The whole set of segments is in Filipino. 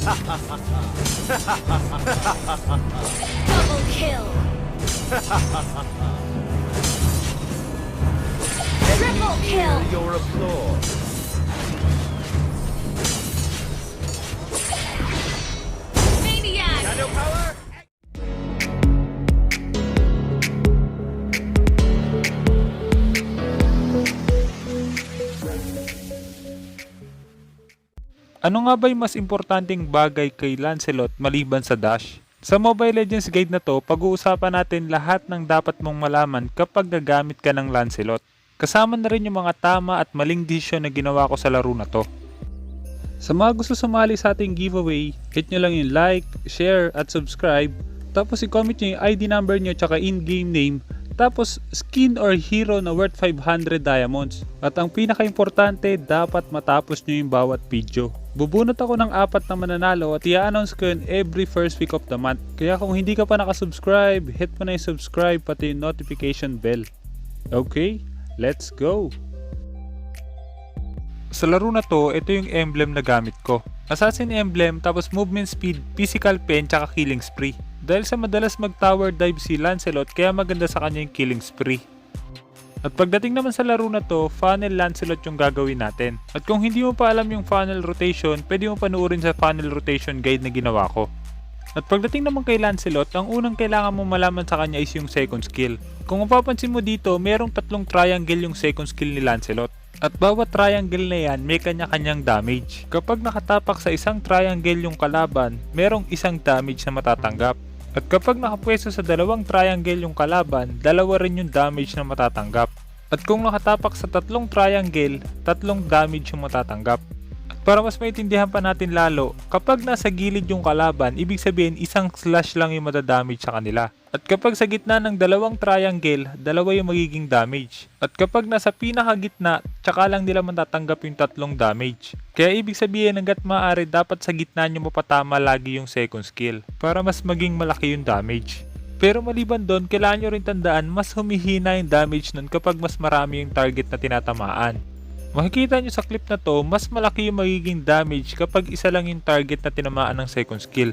Double kill. Triple kill. Your applause. Maniac. Shadow power. Ano nga ba yung mas importanteng bagay kay Lancelot maliban sa dash? Sa Mobile Legends Guide na to, pag-uusapan natin lahat ng dapat mong malaman kapag gagamit ka ng Lancelot. Kasama na rin yung mga tama at maling desisyon na ginawa ko sa laro na to. Sa mga gusto sumali sa ating giveaway, hit nyo lang yung like, share at subscribe. Tapos i-comment nyo yung ID number nyo tsaka in-game name. Tapos skin or hero na worth 500 diamonds. At ang pinaka-importante, dapat matapos nyo yung bawat video. Bubunot ako ng 4 na mananalo at i-announce ko yun every first week of the month. Kaya kung hindi ka pa nakasubscribe, hit mo na yung subscribe pati yung notification bell. Okay, let's go! Sa laro na to, ito yung emblem na gamit ko. Assassin emblem, tapos movement speed, physical pen, tsaka killing spree. Dahil sa madalas mag-tower dive si Lancelot, kaya maganda sa kanya yung killing spree. At pagdating naman sa laro na to, funnel Lancelot yung gagawin natin. At kung hindi mo pa alam yung funnel rotation, pwede mo panuorin sa funnel rotation guide na ginawa ko. At pagdating naman kay Lancelot, ang unang kailangan mo malaman sa kanya is yung second skill. Kung mapapansin mo dito, merong 3 triangle yung second skill ni Lancelot. At bawat triangle na yan, may kanya-kanyang damage. Kapag nakatapak sa isang triangle yung kalaban, merong isang damage na matatanggap. At kapag nakapwesto sa 2 triangle yung kalaban, 2 rin yung damage na matatanggap. At kung nakatapak sa 3 triangle, 3 damage yung matatanggap. At para mas maintindihan pa natin lalo, kapag nasa gilid yung kalaban, ibig sabihin isang slash lang yung madadamage sa kanila. At kapag sa gitna ng 2 triangle, 2 yung magiging damage. At kapag nasa pinakagitna, tsaka lang nila matatanggap yung 3 damage. Kaya ibig sabihin hanggat maaari dapat sa gitna nyo mapatama lagi yung second skill para mas maging malaki yung damage. Pero maliban doon, kailangan nyo rin tandaan mas humihina yung damage nun kapag mas marami yung target na tinatamaan. Makikita nyo sa clip na to, mas malaki yung magiging damage kapag isa lang yung target na tinamaan ng second skill.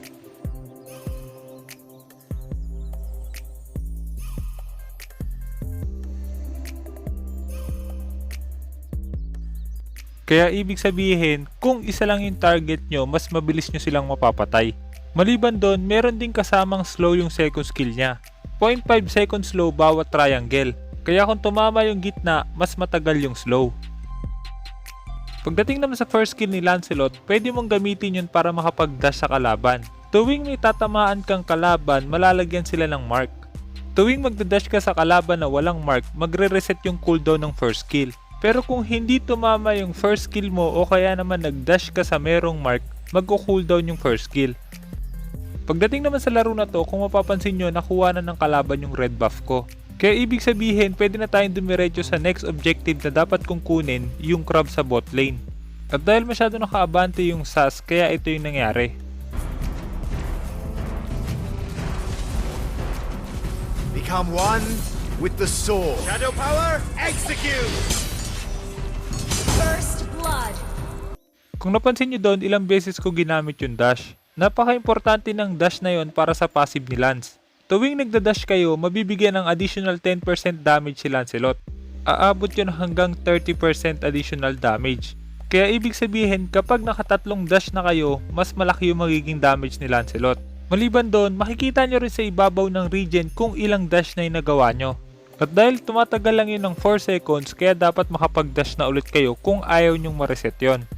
Kaya ibig sabihin, kung isa lang yung target nyo, mas mabilis nyo silang mapapatay. Maliban doon, meron din kasamang slow yung second skill niya. 0.5 seconds slow bawat triangle. Kaya kung tumama yung gitna, mas matagal yung slow. Pagdating naman sa first skill ni Lancelot, pwede mong gamitin yun para makapag-dash sa kalaban. Tuwing may tatamaan kang kalaban, malalagyan sila ng mark. Tuwing magda-dash ka sa kalaban na walang mark, magre-reset yung cooldown ng first skill. Pero kung hindi tumama yung first skill mo o kaya naman nag-dash ka sa merong mark, magko-cooldown yung first skill. Pagdating naman sa laro na to, kung mapapansin nyo, nakuha na ng kalaban yung red buff ko. Kaya ibig sabihin, pwede na tayong dumiretso sa next objective na dapat kong kunin, yung crab sa bot lane. At dahil masyado nakaabante yung SAS, kaya ito yung nangyari. Become one with the sword. Shadow power. Execute. First blood. Kung napansin nyo doon, ilang beses ko ginamit yung dash. Napaka-importante ng dash na yon para sa passive ni Lance. Tuwing nagda-dash kayo, mabibigyan ng additional 10% damage si Lancelot. Aabot yun hanggang 30% additional damage. Kaya ibig sabihin, kapag nakatatlong dash na kayo, mas malaki yung magiging damage ni Lancelot. Maliban doon, makikita nyo rin sa ibabaw ng regen kung ilang dash na yung nagawa nyo. At dahil tumatagal lang yun ng 4 seconds, kaya dapat makapag-dash na ulit kayo kung ayaw nyong ma-reset yon.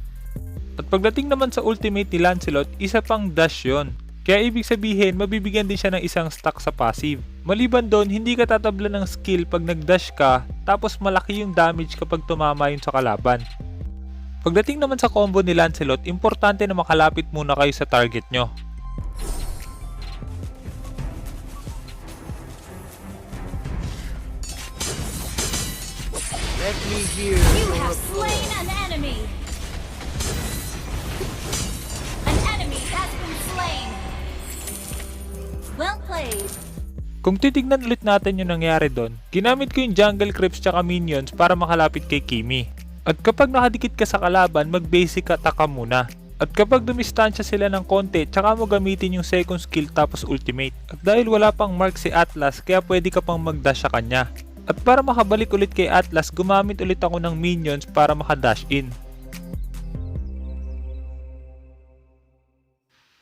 At pagdating naman sa ultimate ni Lancelot, isa pang dash yon. Kaya ibig sabihin, mabibigyan din siya ng isang stack sa passive. Maliban doon, hindi ka tatabla ng skill pag nag-dash ka, tapos malaki yung damage kapag tumama yun sa kalaban. Pagdating naman sa combo ni Lancelot, importante na makalapit muna kayo sa target nyo. Let me hear You your have applause. slain an enemy. An enemy has been slain. Well played. Kung titignan ulit natin yung nangyari doon, ginamit ko yung jungle creeps tsaka minions para makalapit kay Kimi. At kapag nakadikit ka sa kalaban, mag-basic attack ka muna. At kapag dumistansya sila ng konti, tsaka mo gamitin yung second skill tapos ultimate. At dahil wala pang mark si Atlas, kaya pwede ka pang mag-dash sa kanya. At para makabalik ulit kay Atlas, gumamit ulit ako ng minions para makadash in.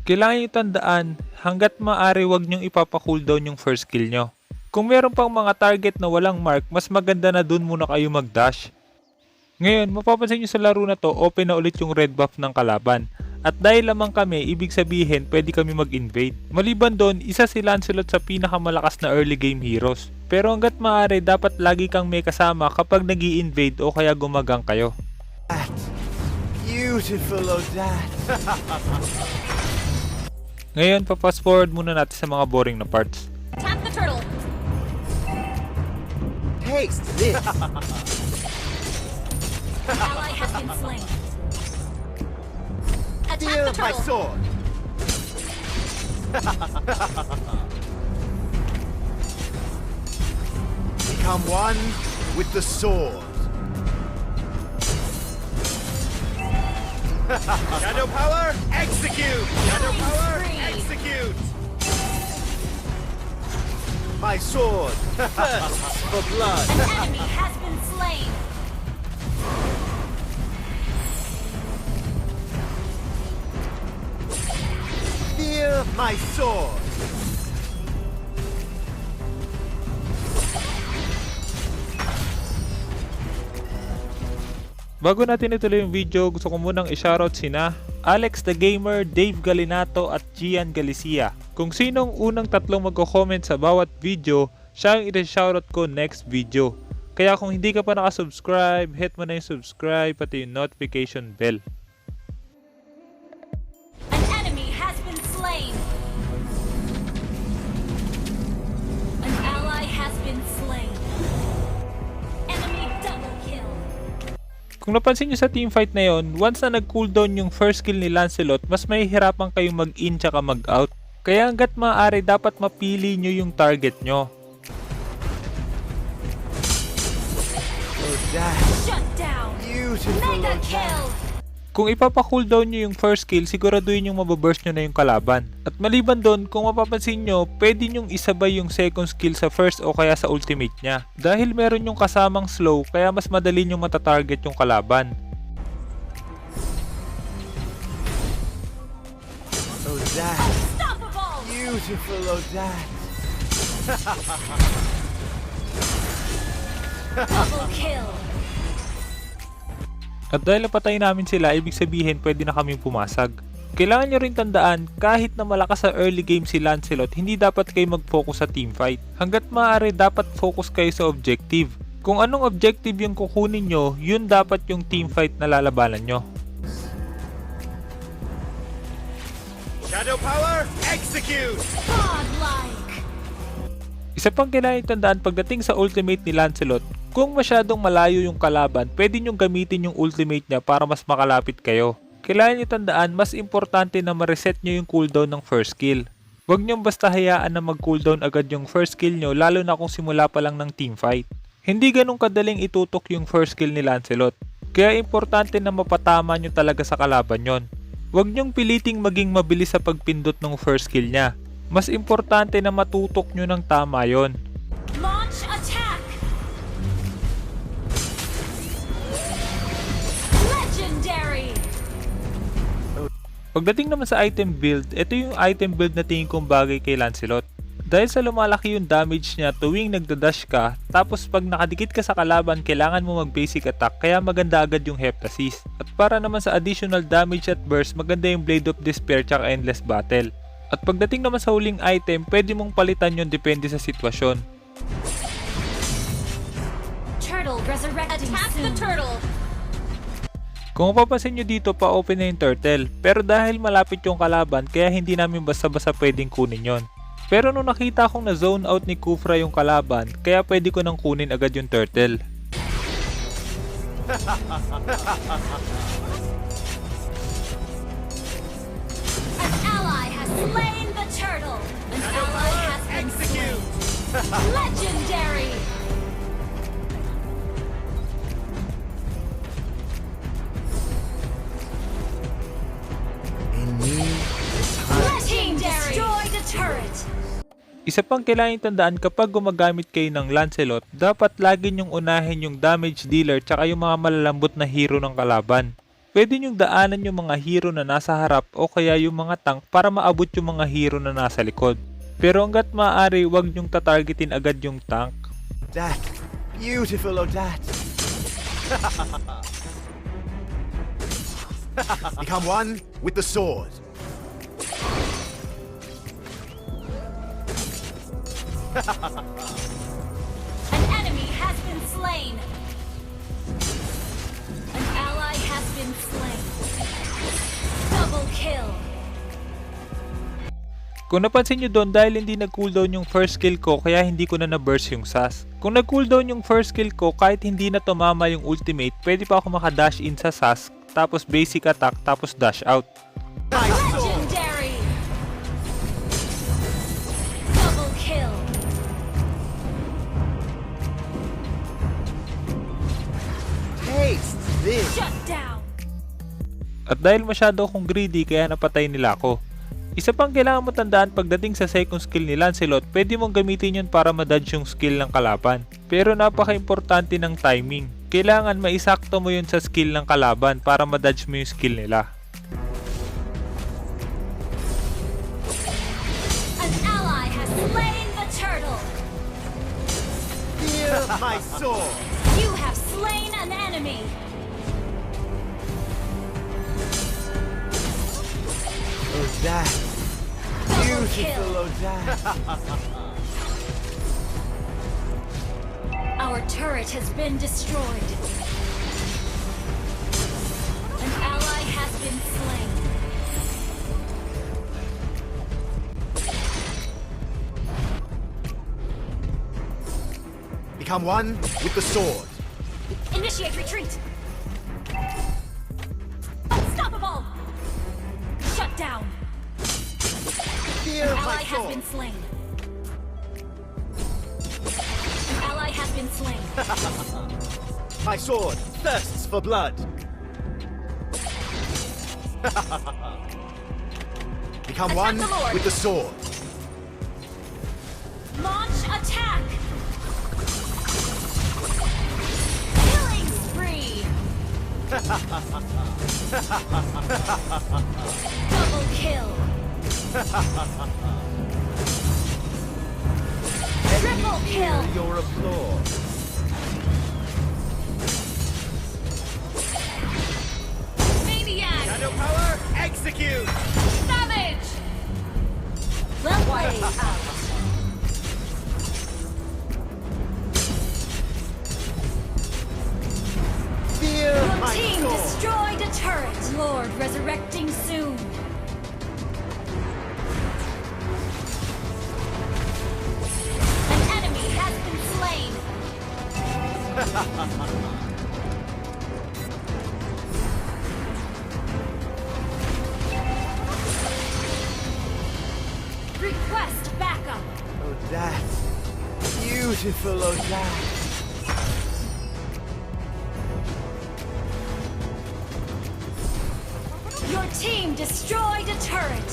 Kailangan nyo tandaan, hanggat maaari wag nyong ipapa-cooldown yung first skill nyo. Kung meron pang mga target na walang mark, mas maganda na dun muna kayo mag-dash. Ngayon, mapapansin nyo sa laro na to, open na ulit yung red buff ng kalaban. At dahil lamang kami, ibig sabihin, pwede kami mag-invade. Maliban doon, isa si Lancelot sa pinakamalakas na early game heroes. Pero hanggat maaari, dapat lagi kang may kasama kapag nag-i-invade o kaya gumagang kayo. Beautiful, Odette. Ngayon, pa-fast forward muna natin sa mga boring na parts. Attack the turtle. Taste this. An ally has been slain. Attack Feel the my turtle. sword. Become one with the sword. Shadow power, execute! Shadow Killing power, spree. execute! My sword, thirsts for blood. An enemy has been slain. Feel my sword. Bago natin ituloy yung video, gusto ko munang i-shoutout sina Alex the Gamer, Dave Galinato at Gian Galicia. Kung sinong unang tatlong magko-comment sa bawat video, siya ang i-shoutout ko next video. Kaya kung hindi ka pa nakasubscribe, hit mo na yung subscribe pati yung notification bell. An enemy has been slain. An ally has been slain. Enemy double kill. Kung napansin nyo sa teamfight na yon, once na nag-cooldown yung first skill ni Lancelot, mas mahihirapan kayong mag-in tsaka mag-out. Kaya hanggat maaari, dapat mapili nyo yung target nyo. Odette, Shut down. beautiful, Mega Odette. kill. Kung ipapa-cooldown nyo yung first skill, siguraduhin yung mababurst nyo na yung kalaban. At maliban doon, kung mapapansin nyo, pwede nyong isabay yung second skill sa first o kaya sa ultimate nya. Dahil meron yung kasamang slow, kaya mas madali nyong matatarget yung kalaban. Odette, Unstoppable. beautiful, Odette. Double kill. At dahil napatay namin sila, ibig sabihin pwede na kaming pumasag. Kailangan nyo rin tandaan, kahit na malakas sa early game si Lancelot, hindi dapat kayo mag-focus sa teamfight. Hanggat maaari, dapat focus kayo sa objective. Kung anong objective yung kukunin nyo, yun dapat yung teamfight na lalabanan nyo. Shadow power, execute! Godlike. Isa pang kailangan tandaan pagdating sa ultimate ni Lancelot, kung masyadong malayo yung kalaban, pwede nyong gamitin yung ultimate niya para mas makalapit kayo. Kailangan nyo tandaan, mas importante na ma-reset nyo yung cooldown ng first skill. Huwag nyong basta hayaan na mag-cooldown agad yung first skill nyo, lalo na kung simula pa lang ng teamfight. Hindi ganun kadaling itutok yung first skill ni Lancelot, kaya importante na mapatama nyo talaga sa kalaban yon. Huwag nyong piliting maging mabilis sa pagpindot ng first skill niya. Mas importante na matutok nyo ng tama yon. Launch attack. Legendary. Pagdating naman sa item build, ito yung item build na tingin kong bagay kay Lancelot. Dahil sa lumalaki yung damage niya tuwing nagdadash ka, tapos pag nakadikit ka sa kalaban, kailangan mo mag basic attack, kaya maganda agad yung Heptasis. At para naman sa additional damage at burst, maganda yung Blade of Despair tsaka Endless Battle. At pagdating naman sa huling item, pwede mong palitan yun depende sa sitwasyon. Turtle resurrecting. Attack the turtle. Kung mapapansin nyo dito, pa-open na yung turtle. Pero dahil malapit yung kalaban, kaya hindi namin basta-basta pwedeng kunin yon. Pero nung nakita kong na zone out ni Kufra yung kalaban, kaya pwede ko nang kunin agad yung turtle. An ally has slain the turtle. An ally has been slain. Legendary. Isa pang kailangang tandaan kapag gumagamit kayo ng Lancelot, dapat lagi nyong unahin yung damage dealer tsaka yung mga malalambot na hero ng kalaban. Pwede nyong daanan yung mga hero na nasa harap o kaya yung mga tank para maabot yung mga hero na nasa likod. Pero hanggat maaari, huwag nyong tatargetin agad yung tank. That. Beautiful, Odat. Become one with the sword. An enemy has been slain. An ally has been slain. Double kill. Kung napansin nyo doon, dahil hindi nag-cooldown yung first skill ko, kaya hindi ko na na-burst yung SAS. Kung nag-cooldown yung first skill ko, kahit hindi na tumama yung ultimate, pwede pa ako maka-dash in sa SAS, tapos basic attack, tapos dash out. Legendary. Double kill. Taste this. Shut down. At dahil masyado akong greedy, kaya napatay nila ako. Isa pang kailangan mo tandaan pagdating sa second skill ni Lancelot, pwede mong gamitin yun para ma-dodge yung skill ng kalaban. Pero napaka-importante ng timing. Kailangan maisakto mo yun sa skill ng kalaban para ma-dodge mo yung skill nila. An ally has slain the turtle. Feel my sword. You have slain an enemy. Odat. Double Beautiful, kill. Odat. Our turret has been destroyed. An ally has been slain. Become one with the sword. Initiate retreat. Unstoppable. Shut down. Feel An my ally has sword. been slain. An ally has been slain. My sword thirsts for blood. Become Attack one the Lord. with the sword. Launch attack. Killing spree. Double kill. Triple kill. Your applause. Maniac. Shadow power, execute. Damage. Well played. Feel Your my team sword. destroyed a turret. Lord resurrecting soon. An enemy has been slain. Request backup. Odat. Beautiful, Odat. Your team destroyed a turret.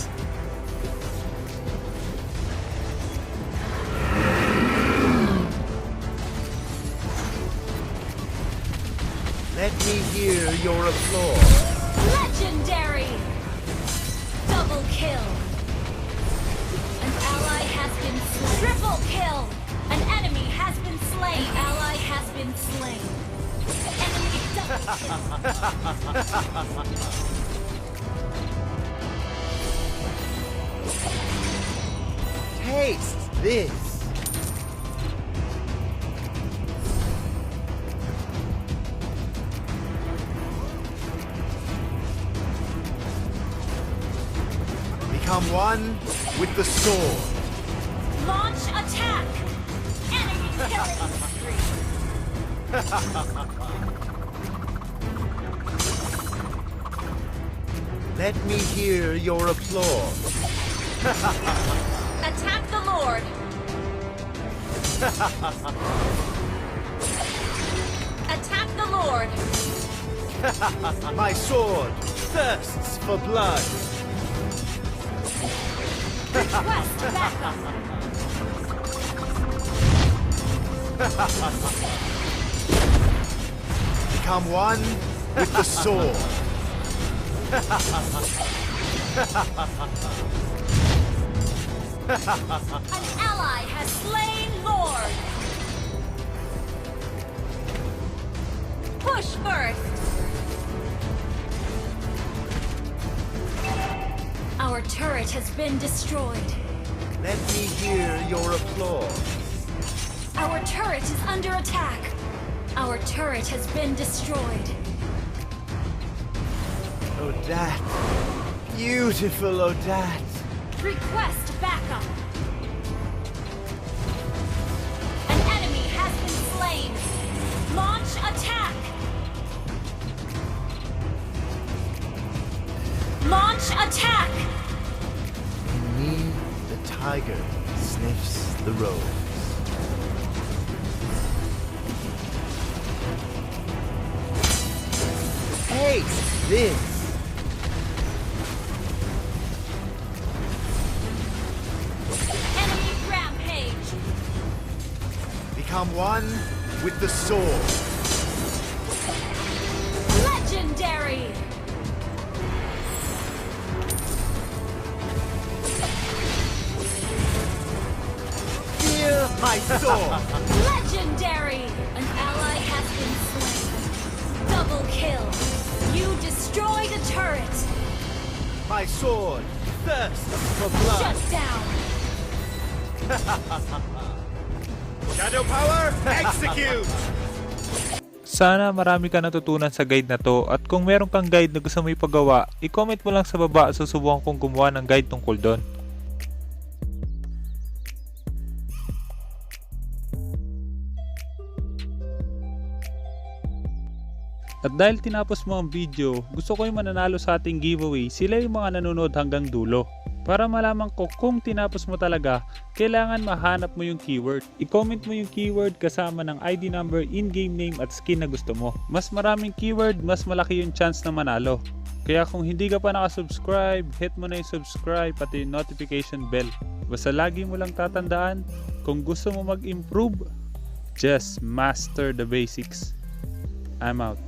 Let me hear your applause. Legendary. Double kill. An ally has been slain. Triple kill. An enemy has been slain. An ally has been slain. Enemy double kill. Taste this. Become one with the sword. Launch attack. Enemy killing spree. Let me hear your applause. Attack the Lord. Attack the Lord. My sword thirsts for blood. Request backup. Become one with the sword. An ally has slain Lord. Push first. Our turret has been destroyed. Let me hear your applause. Our turret is under attack. Our turret has been destroyed. Odette. Beautiful Odette. Request backup. An enemy has been slain. Launch attack. Launch attack. In me, the tiger sniffs the rose. Hey, this. Enemy rampage. Become one with the sword. Legendary. Fear my sword. Legendary. An ally has been slain. Double kill. You destroyed a turret. My sword thirsts for blood. Shut down. Shadow power, execute! Sana marami ka natutunan sa guide na to, at kung meron kang guide na gusto mo ipagawa, i-comment mo lang sa baba, susubukan kong gumawa ng guide tungkol doon. At dahil tinapos mo ang video, gusto ko yung mananalo sa ating giveaway, sila yung mga nanonood hanggang dulo. Para malaman ko kung tinapos mo talaga, kailangan mahanap mo yung keyword. I-comment mo yung keyword kasama ng ID number, in-game name at skin na gusto mo. Mas maraming keyword, mas malaki yung chance na manalo. Kaya kung hindi ka pa nakasubscribe, hit mo na yung subscribe pati yung notification bell. Basta lagi mo lang tatandaan, kung gusto mo mag-improve, just master the basics. I'm out.